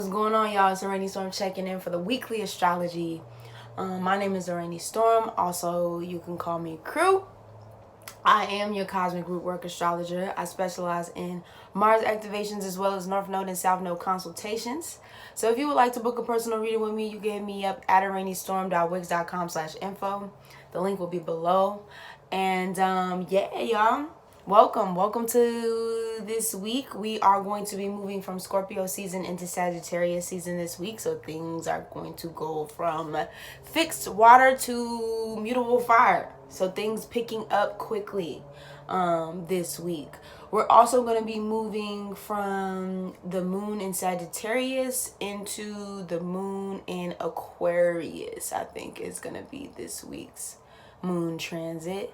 What's going on, y'all? It's Araneae Storm checking in for the weekly astrology. My name is Araneae Storm. Also, you can call me Crew. I am your Cosmic Rootwork astrologer. I specialize in Mars activations as well as North Node and South Node consultations. So if you would like to book a personal reading with me, you can hit me up at araneastorm.wix.com/info. The link will be below. And yeah, y'all. Welcome to this week. We are going to be moving from Scorpio season into Sagittarius season this week. So things are going to go from fixed water to mutable fire. So things picking up quickly this week. We're also going to be moving from the moon in Sagittarius into the moon in Aquarius. I think is going to be this week's moon transit.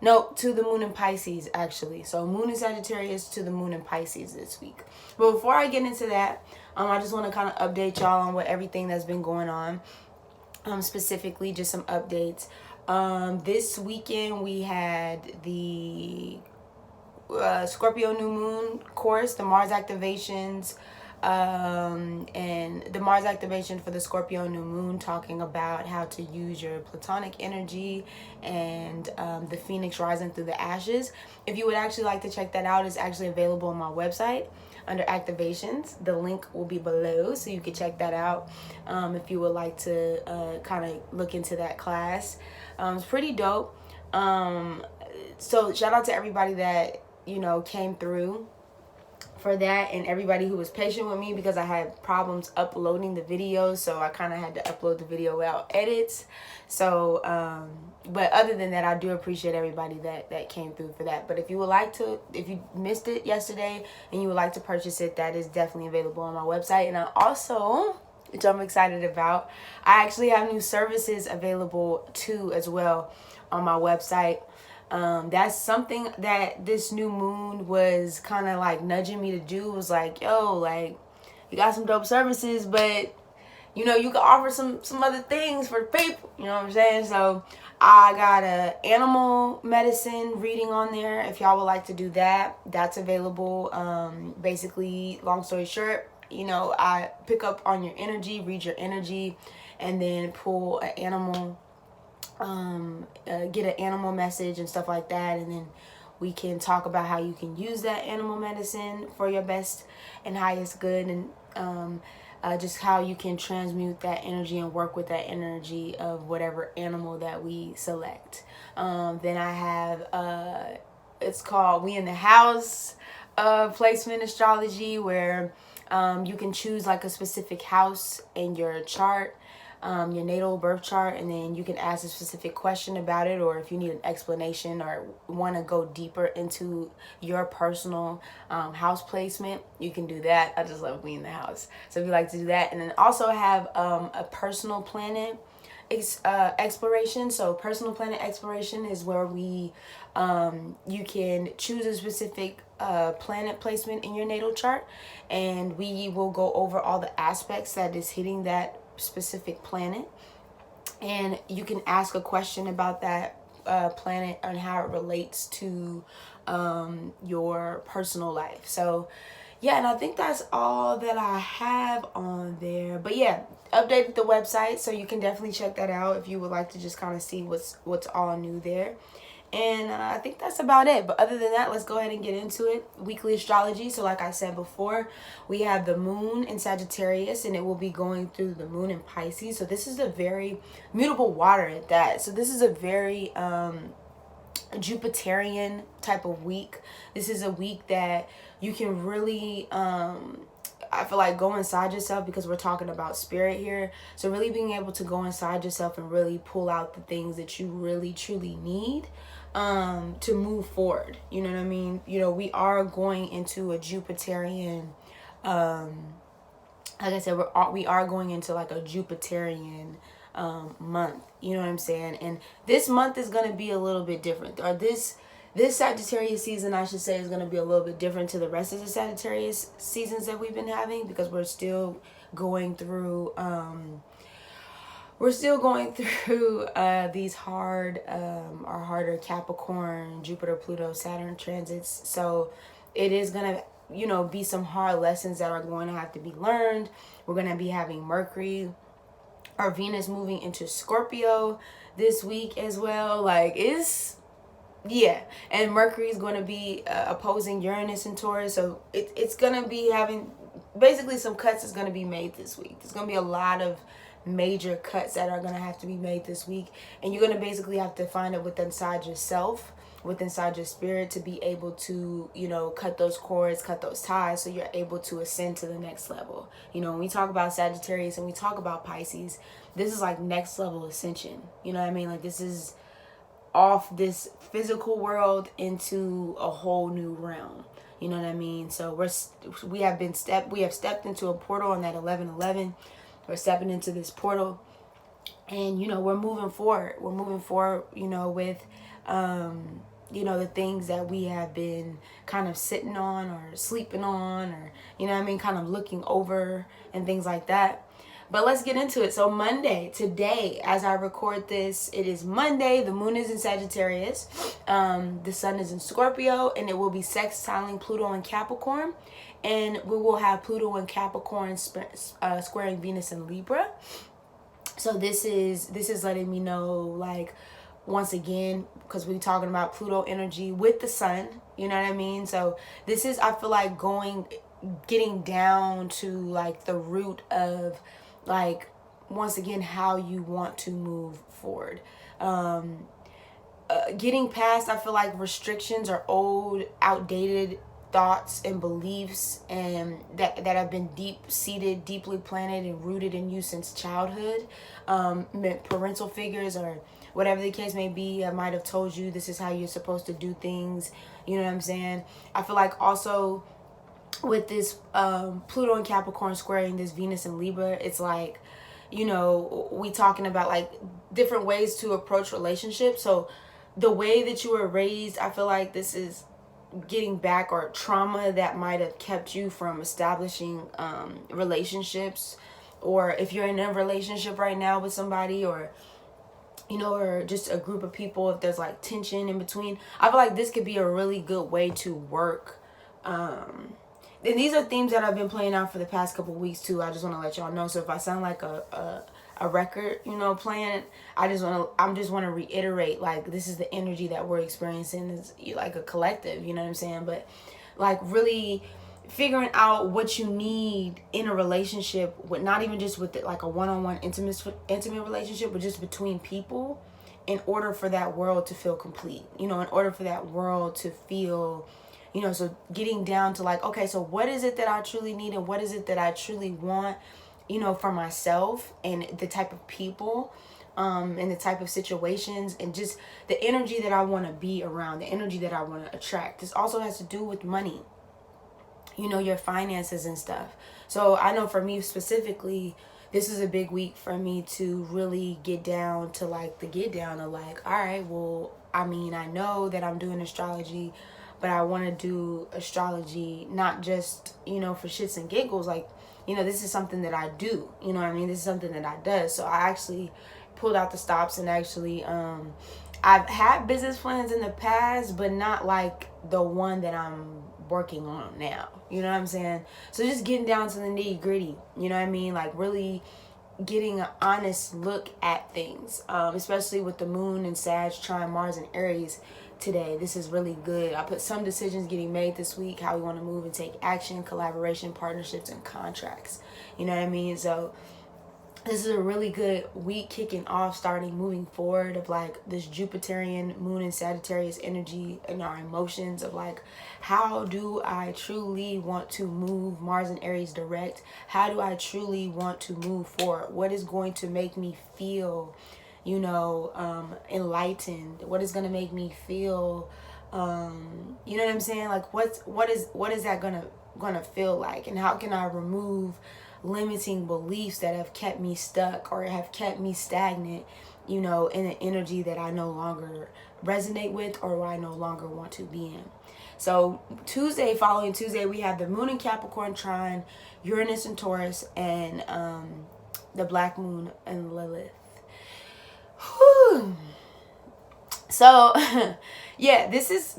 No, to the moon in Pisces, actually. So moon in Sagittarius to the moon in Pisces this week. But before I get into that, I just want to kind of update y'all on what everything that's been going on. Specifically, just some updates. This weekend, we had the Scorpio new moon course, the Mars activations, and the Mars activation for the Scorpio new moon, talking about how to use your platonic energy and the phoenix rising through the ashes. If you would actually like to check that out, it's actually available on my website under activations. The link will be below, so you can check that out if you would like to kind of look into that class. It's pretty dope. So shout out to everybody that came through for that, and everybody who was patient with me because I had problems uploading the videos, so I kind of had to upload the video without edits. So but other than that, I do appreciate everybody that came through for that. But if you would like to, if you missed it yesterday and you would like to purchase it, that is definitely available on my website. And I also, which I'm excited about, I actually have new services available too as well on my website. That's something that this new moon was kind of like nudging me to do. Was like, yo, like, you got some dope services, but you can offer some other things for people. You know what I'm saying? So I got a animal medicine reading on there. If y'all would like to do that, that's available. Basically, long story short, I pick up on your energy, read your energy, and then pull an animal. Get an animal message and stuff like that, and then we can talk about how you can use that animal medicine for your best and highest good, and just how you can transmute that energy and work with that energy of whatever animal that we select. Then I have it's called We in the House placement astrology, where you can choose like a specific house in your chart, your natal birth chart, and then you can ask a specific question about it, or if you need an explanation or want to go deeper into your personal house placement, you can do that. I just love being in the house, so if you like to do that. And then also have a personal planet exploration. So personal planet exploration is where we you can choose a specific planet placement in your natal chart, and we will go over all the aspects that is hitting that specific planet, and you can ask a question about that planet and how it relates to your personal life. So yeah, and I think that's all that I have on there. But yeah, updated the website, so you can definitely check that out if you would like to just kind of see what's all new there. And I think that's about it. But other than that, let's go ahead and get into it. Weekly astrology. So like I said before, we have the moon in Sagittarius, and it will be going through the moon in Pisces. So this is a very mutable water at that. So this is a very Jupiterian type of week. This is a week that you can really I feel like go inside yourself, because we're talking about spirit here. So really being able to go inside yourself and really pull out the things that you really truly need to move forward. You know what I mean? We are going into a Jupiterian like I said, we are going into like a Jupiterian month. You know what I'm saying? And this month is going to be a little bit different. Or this Sagittarius season, I should say, is going to be a little bit different to the rest of the Sagittarius seasons that we've been having, because we're still going through these harder Capricorn, Jupiter, Pluto, Saturn transits. So it is going to be some hard lessons that are going to have to be learned. We're going to be having Mercury or Venus moving into Scorpio this week as well. Like, and Mercury is going to be opposing Uranus and Taurus, so it's going to be having basically some cuts is going to be made this week. There's going to be a lot of major cuts that are going to have to be made this week, and you're going to basically have to find it within inside yourself, within inside your spirit, to be able to cut those cords, cut those ties, so you're able to ascend to the next level. When we talk about Sagittarius and we talk about Pisces, this is like next level ascension. You know what I mean? Like, this is off this physical world into a whole new realm. You know what I mean? So we have stepped into a portal on that 11/11. We're stepping into this portal, and we're moving forward. We're moving forward, with the things that we have been kind of sitting on or sleeping on, or kind of looking over and things like that. But let's get into it. So Monday, today, as I record this, it is Monday. The moon is in Sagittarius. The sun is in Scorpio, and it will be sextiling Pluto and Capricorn. And we will have Pluto and Capricorn squaring Venus in Libra. So this is letting me know, like, once again, because we're talking about Pluto energy with the sun. You know what I mean? So this is, I feel like, getting down to like the root of, like, once again, how you want to move forward. Getting past, I feel like, restrictions or old, outdated thoughts and beliefs, and that have been deep-seated, deeply planted and rooted in you since childhood. Parental figures or whatever the case may be, I might have told you this is how you're supposed to do things. You know what I'm saying? I feel like also with this Pluto and Capricorn squaring this Venus and Libra, it's like, we talking about like different ways to approach relationships. So the way that you were raised, I feel like this is getting back, or trauma that might have kept you from establishing relationships, or if you're in a relationship right now with somebody, or or just a group of people, if there's like tension in between, I feel like this could be a really good way to work. And these are themes that I've been playing out for the past couple weeks too. I just want to let y'all know. So if I sound like a record, playing, I just want to reiterate, like, this is the energy that we're experiencing is like a collective, you know what I'm saying? But like really figuring out what you need in a relationship, with not even just with like a one-on-one intimate relationship, but just between people, in order for that world to feel complete, in order for that world to feel, so getting down to like, okay, so what is it that I truly need, and what is it that I truly want, for myself, and the type of people, and the type of situations, and just the energy that I want to be around, the energy that I want to attract. This also has to do with money, your finances and stuff. So I know for me specifically, this is a big week for me to really get down to like all right, well, I know that I'm doing astrology, but I want to do astrology not just, for shits and giggles. Like, this is something that I do. You know what I mean? This is something that I do. So I actually pulled out the stops, and actually, I've had business plans in the past, but not like the one that I'm working on now. You know what I'm saying? So just getting down to the nitty gritty. You know what I mean? Like really getting an honest look at things, especially with the moon and Sag trine Mars and Aries today. This is really good. I put some decisions getting made this week, how we want to move and take action, collaboration, partnerships, and contracts. You know what I mean? So this is a really good week kicking off, starting moving forward, of like this Jupiterian moon and Sagittarius energy and our emotions of like, how do I truly want to move Mars and Aries direct? How do I truly want to move forward? What is going to make me feel, enlightened? What is going to make me feel, you know what I'm saying? Like what is that gonna feel like? And how can I remove limiting beliefs that have kept me stuck or have kept me stagnant, in an energy that I no longer resonate with, or I no longer want to be in. So following Tuesday, we have the moon in Capricorn trine Uranus and Taurus, and the black moon and Lilith. Whew. So yeah, this is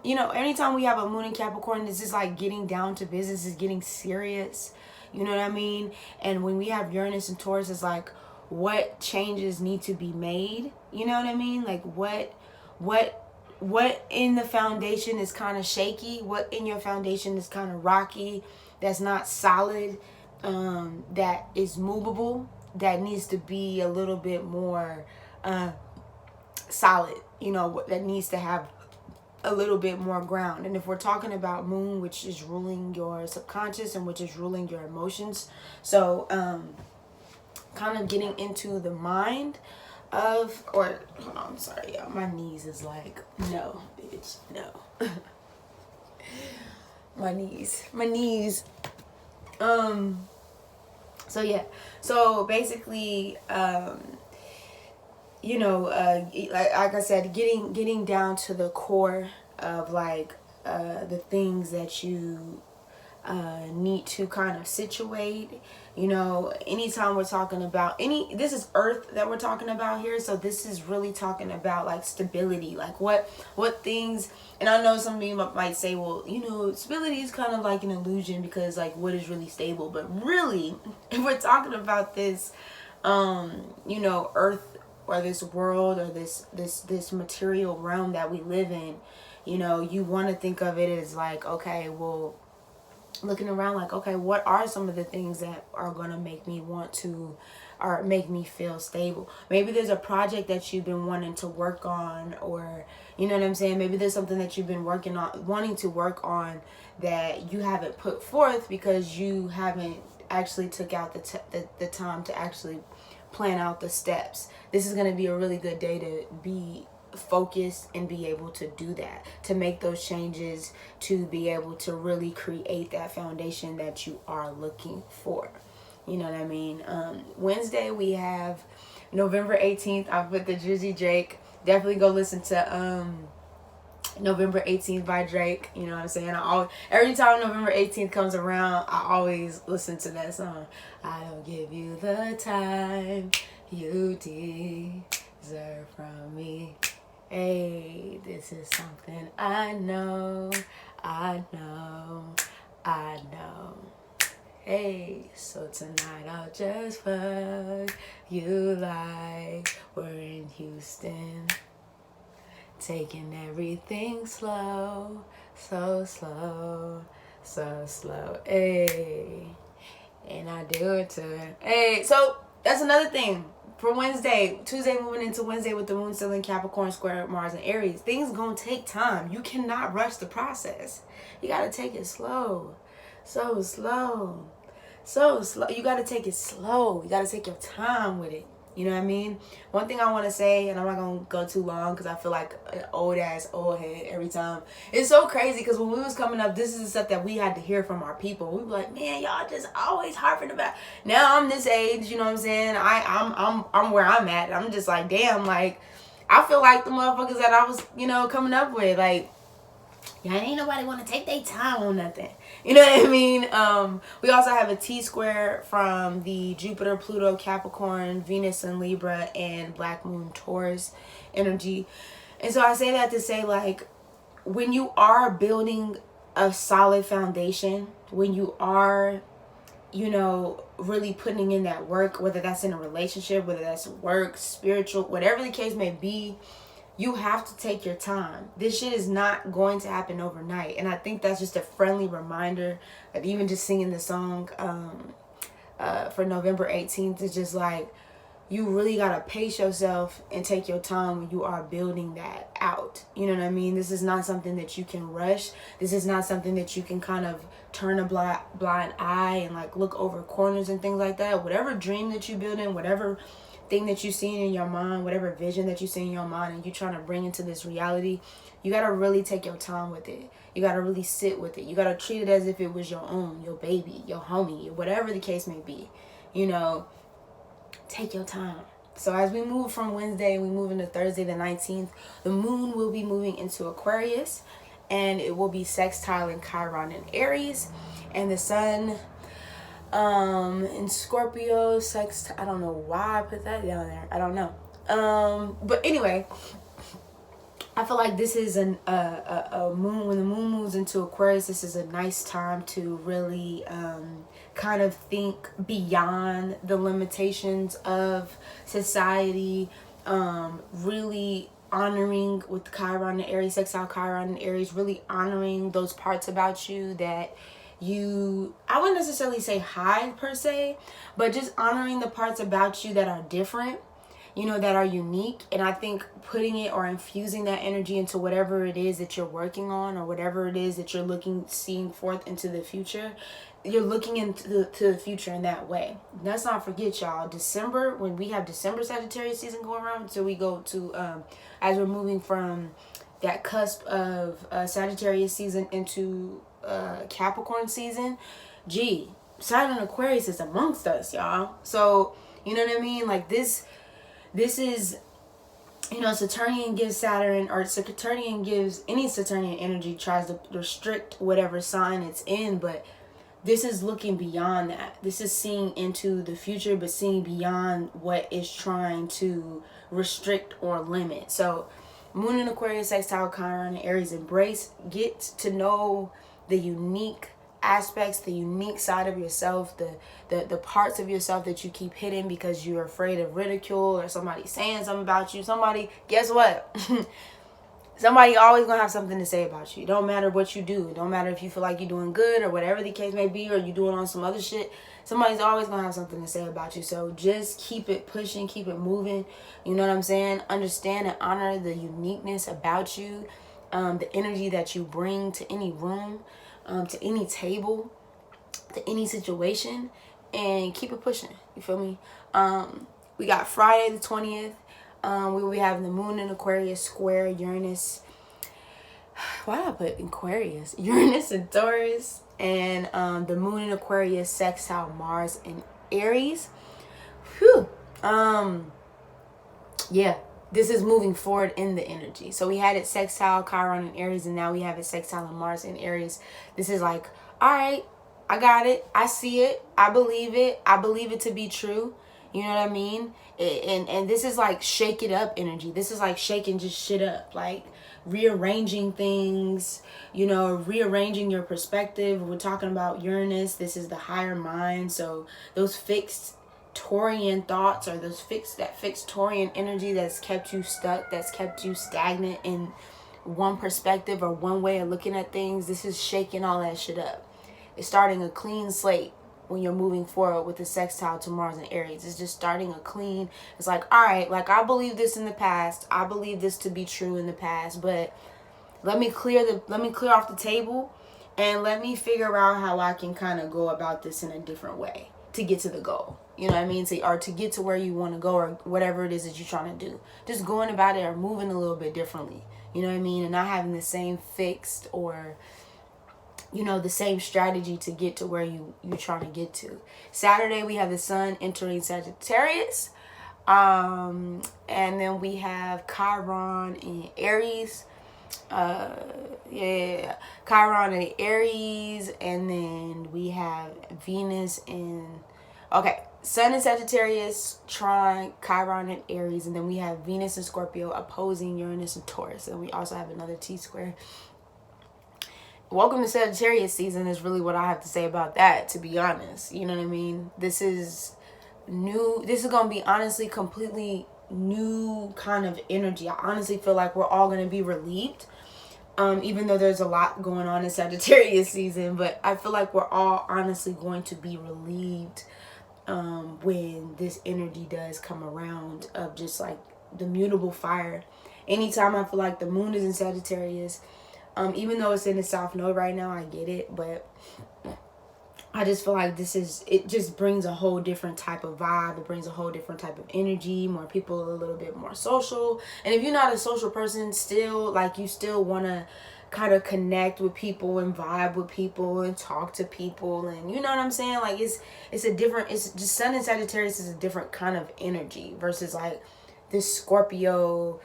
you know, anytime we have a moon in Capricorn, this is like getting down to business, is getting serious. You know what I mean? And when we have Uranus and Taurus, it's like what changes need to be made. You know what I mean? Like what in the foundation is kind of shaky, what in your foundation is kind of rocky, that's not solid, that is movable, that needs to be a little bit more solid, you know, that needs to have a little bit more ground. And if we're talking about moon, which is ruling your subconscious and which is ruling your emotions, so kind of getting into the mind of, or hold on, I'm sorry, y'all, my knees is like, no bitch, no. my knees. So yeah, so basically you know, like I said, getting down to the core of like the things that you need to kind of situate. You know, anytime we're talking about this is earth that we're talking about here, so this is really talking about like stability, like what things. And I know some of you might say, well, you know, stability is kind of like an illusion, because like what is really stable? But really, if we're talking about this you know, earth, or this world, or this material realm that we live in, you know, you want to think of it as like, okay, well, looking around like, okay, what are some of the things that are going to make me want to, or make me feel stable? Maybe there's a project that you've been wanting to work on, or you know what I'm saying, maybe there's something that you've been wanting to work on that you haven't put forth because you haven't actually took out the time to actually plan out the steps. This is going to be a really good day to be focused and be able to do that, to make those changes, to be able to really create that foundation that you are looking for. You know what I mean? Wednesday we have November 18th. I put the Drizzy Drake. Definitely go listen to November 18th by Drake. You know what I'm saying? Every time November 18th comes around, I always listen to that song. I don't give you the time you deserve from me. Hey, this is something I know. Hey, so tonight I'll just fuck you like we're in Houston. Taking everything slow, so slow, so slow. Hey, and I do it to her. Hey, so that's another thing. For Wednesday, Tuesday moving into Wednesday with the moon still in Capricorn square Mars and Aries, things gonna take time. You cannot rush the process. You gotta take it slow. So slow. So slow. You gotta take it slow. You gotta take your time with it. You know what I mean? One thing I want to say, and I'm not going to go too long because I feel like an old head every time. It's so crazy because when we was coming up, this is the stuff that we had to hear from our people. We were like, man, y'all just always harping about. Now I'm this age, you know what I'm saying? I'm where I'm at. I'm just like, damn, like, I feel like the motherfuckers that I was, you know, coming up with, like, yeah, ain't nobody want to take their time on nothing. You know what I mean? We also have a T-square from the Jupiter, Pluto, Capricorn, Venus and Libra, and Black Moon Taurus energy. And so I say that to say, like, when you are building a solid foundation, when you are, you know, really putting in that work, whether that's in a relationship, whether that's work, spiritual, whatever the case may be, you have to take your time. This shit is not going to happen overnight. And I think that's just a friendly reminder that even just singing the song for November 18th is just like, you really got to pace yourself and take your time when you are building that out. You know what I mean? This is not something that you can rush. This is not something that you can kind of turn a blind eye and like look over corners and things like that. Whatever dream that you build in, whatever thing that you see in your mind, whatever vision that you see in your mind and you trying to bring into this reality, you got to really take your time with it. You got to really sit with it. You got to treat it as if it was your own, your baby, your homie, whatever the case may be. You know, take your time. So as we move from Wednesday, we move into Thursday the 19th, the moon will be moving into Aquarius and it will be sextiling Chiron in Aries, and the sun in Scorpio, I don't know why I put that down there. I don't know. But anyway, I feel like this is a moon. When the moon moves into Aquarius, this is a nice time to really kind of think beyond the limitations of society. Really honoring with Chiron and Aries, sextile Chiron and Aries, really honoring those parts about you that you, I wouldn't necessarily say hide per se, but just honoring the parts about you that are different, you know, that are unique. And I think putting it or infusing that energy into whatever it is that you're working on, or whatever it is that you're seeing forth into the future, you're looking into the future in that way. Let's not forget, y'all, December, when we have December Sagittarius season going around, so we go to as we're moving from that cusp of Sagittarius season into Capricorn season, Saturn Aquarius is amongst us, y'all. So you know what I mean? Like this is, you know, Saturnian gives Saturn, or Saturnian gives, any Saturnian energy tries to restrict whatever sign it's in, but this is looking beyond that. This is seeing into the future, but seeing beyond what is trying to restrict or limit. So Moon in Aquarius, sextile Chiron and Aries, embrace, get to know the unique aspects, the unique side of yourself, the parts of yourself that you keep hidden because you're afraid of ridicule or somebody saying something about you. Somebody, guess what? Somebody always gonna have something to say about you. It don't matter what you do. It don't matter if you feel like you're doing good or whatever the case may be, or you doing on some other shit. Somebody's always gonna have something to say about you. So just keep it pushing, keep it moving. You know what I'm saying? Understand and honor the uniqueness about you, the energy that you bring to any room, to any table, to any situation, and keep it pushing. You feel me? We got Friday the 20th. We will be having the moon in Aquarius square Uranus. Why did I put Aquarius? Uranus and Taurus. And the moon in Aquarius sextile Mars and Aries. Whew. Yeah. This is moving forward in the energy. So we had it sextile Chiron and Aries, and now we have it sextile in Mars and Aries. This is like, all right, I got it. I see it. I believe it. I believe it to be true. You know what I mean? And this is like shake it up energy. This is like shaking just shit up, like rearranging things, you know, rearranging your perspective. We're talking about Uranus. This is the higher mind. So those fixed Taurian thoughts, or those fixed Taurian energy that's kept you stuck, that's kept you stagnant in one perspective or one way of looking at things. This is shaking all that shit up. It's starting a clean slate. When you're moving forward with the sextile to Mars and Aries, it's just starting a clean. It's like, all right, like I believe this in the past. I believe this to be true in the past, but let me clear off the table, and let me figure out how I can kind of go about this in a different way to get to the goal. You know what I mean? Or to get to where you want to go, or whatever it is that you're trying to do. Just going about it or moving a little bit differently. You know what I mean? And not having the same fixed, or you know, the same strategy to get to where you're trying to get to. Saturday, we have the sun entering Sagittarius. And then we have Chiron in Aries. Chiron in Aries. And then we have Venus in... Okay, sun in Sagittarius, Chiron in Aries. And then we have Venus in Scorpio opposing Uranus and Taurus. And we also have another T-square. Welcome to Sagittarius season is really what I have to say about that, to be honest. You know what I mean? This is new. This is going to be honestly completely new kind of energy. I honestly feel like we're all going to be relieved. Even though there's a lot going on in Sagittarius season, but I feel like we're all honestly going to be relieved when this energy does come around, of just like the mutable fire. Anytime I feel like the moon is in Sagittarius, even though it's in the South Node right now, I get it, but I just feel like it just brings a whole different type of vibe. It brings a whole different type of energy. More people, a little bit more social. And if you're not a social person, still, like, you still want to kind of connect with people and vibe with people and talk to people, and you know what I'm saying? Like, it's just sun in Sagittarius is a different kind of energy versus like this Scorpio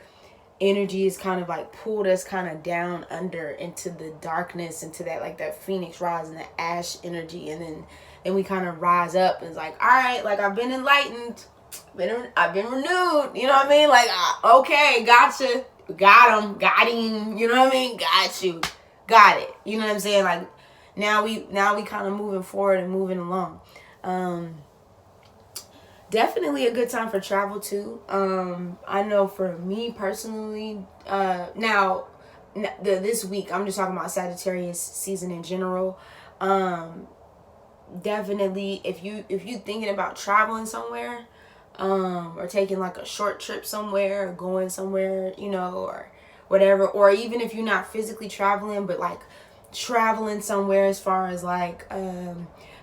energy is kind of like pulled us kind of down under into the darkness, into that, like that phoenix rising, the ash energy, and then we kind of rise up and it's like, all right, like I've been enlightened, I've been renewed, you know what I mean? Like, okay, gotcha. got him, you know what I mean? Got you. Got it. You know what I'm saying? Like, now we kind of moving forward and moving along. Definitely a good time for travel too. I know for me personally, now this week, I'm just talking about Sagittarius season in general. Definitely, if you thinking about traveling somewhere, or taking like a short trip somewhere, or going somewhere, you know, or whatever, or even if you're not physically traveling, but like traveling somewhere as far as like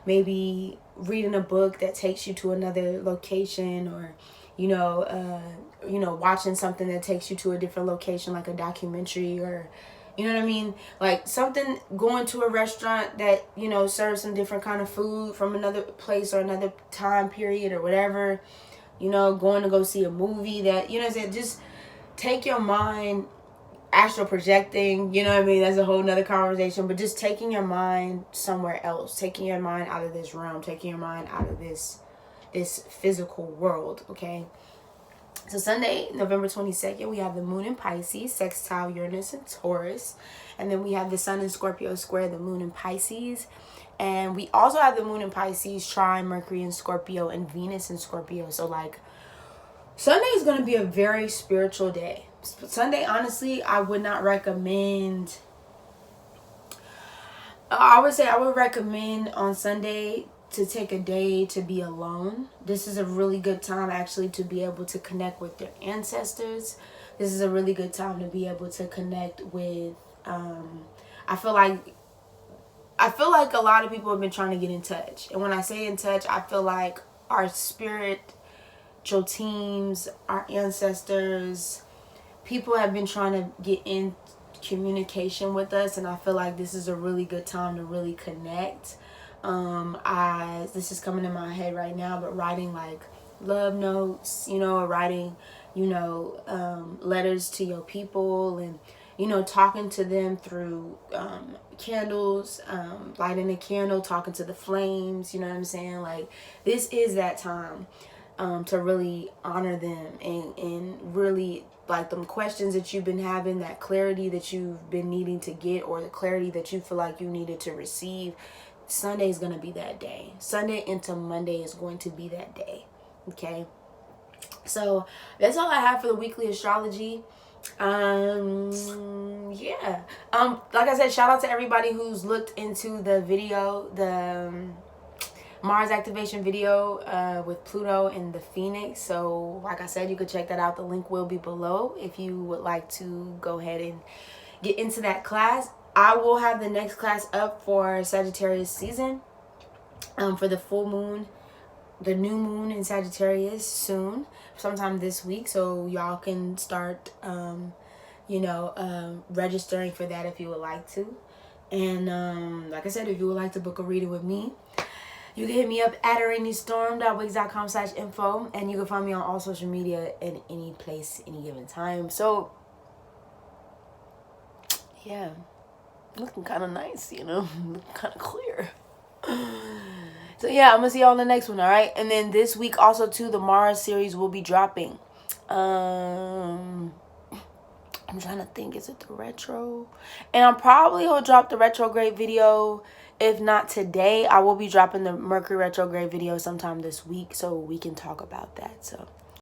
maybe reading a book that takes you to another location, or you know, watching something that takes you to a different location, like a documentary, or you know what I mean, like something, going to a restaurant that, you know, serves some different kind of food from another place or another time period or whatever, you know, going to go see a movie that, you know what I'm saying, just take your mind, astral projecting, you know what I mean, that's a whole nother conversation, but just taking your mind somewhere else, taking your mind out of this realm, taking your mind out of this physical world, okay? So Sunday, November 22nd, we have the moon in Pisces, sextile Uranus and Taurus. And then we have the sun in Scorpio square the moon in Pisces. And we also have the moon in Pisces, trine Mercury in Scorpio and Venus in Scorpio. So like, Sunday is going to be a very spiritual day. Sunday, honestly, I would not recommend. I would recommend on Sunday to take a day to be alone. This is a really good time actually to be able to connect with your ancestors. This is a really good time to be able to connect with I feel like a lot of people have been trying to get in touch. And when I say in touch, I feel like our spiritual teams, our ancestors, people have been trying to get in communication with us, and I feel like this is a really good time to really connect. This is coming in my head right now, but writing like love notes, you know, or writing, you know, letters to your people, and you know, talking to them through candles, lighting a candle, talking to the flames, you know what I'm saying? Like, this is that time to really honor them, and really, like, them questions that you've been having, that clarity that you've been needing to get, or the clarity that you feel like you needed to receive. Sunday is going to be that day. Sunday into Monday is going to be that day. Okay. So that's all I have for the weekly astrology. Yeah. Like I said, shout out to everybody who's looked into the video, the Mars activation video with Pluto and the Phoenix. So like I said, you could check that out. The link will be below if you would like to go ahead and get into that class. I will have the next class up for Sagittarius season, for the full moon, the new moon in Sagittarius soon, sometime this week. So y'all can start, registering for that if you would like to. And like I said, if you would like to book a reading with me, you can hit me up at araneastorm.wix.com/info, and you can find me on all social media in any place, any given time. So yeah, looking kind of nice, you know, looking kind of clear. So yeah, I'm gonna see y'all in the next one, all right? And then this week also too, the Mars series will be dropping. I'm trying to think, is it the retro? And I'm probably will drop the retrograde video. If not today, I will be dropping the Mercury retrograde video sometime this week, so we can talk about that. So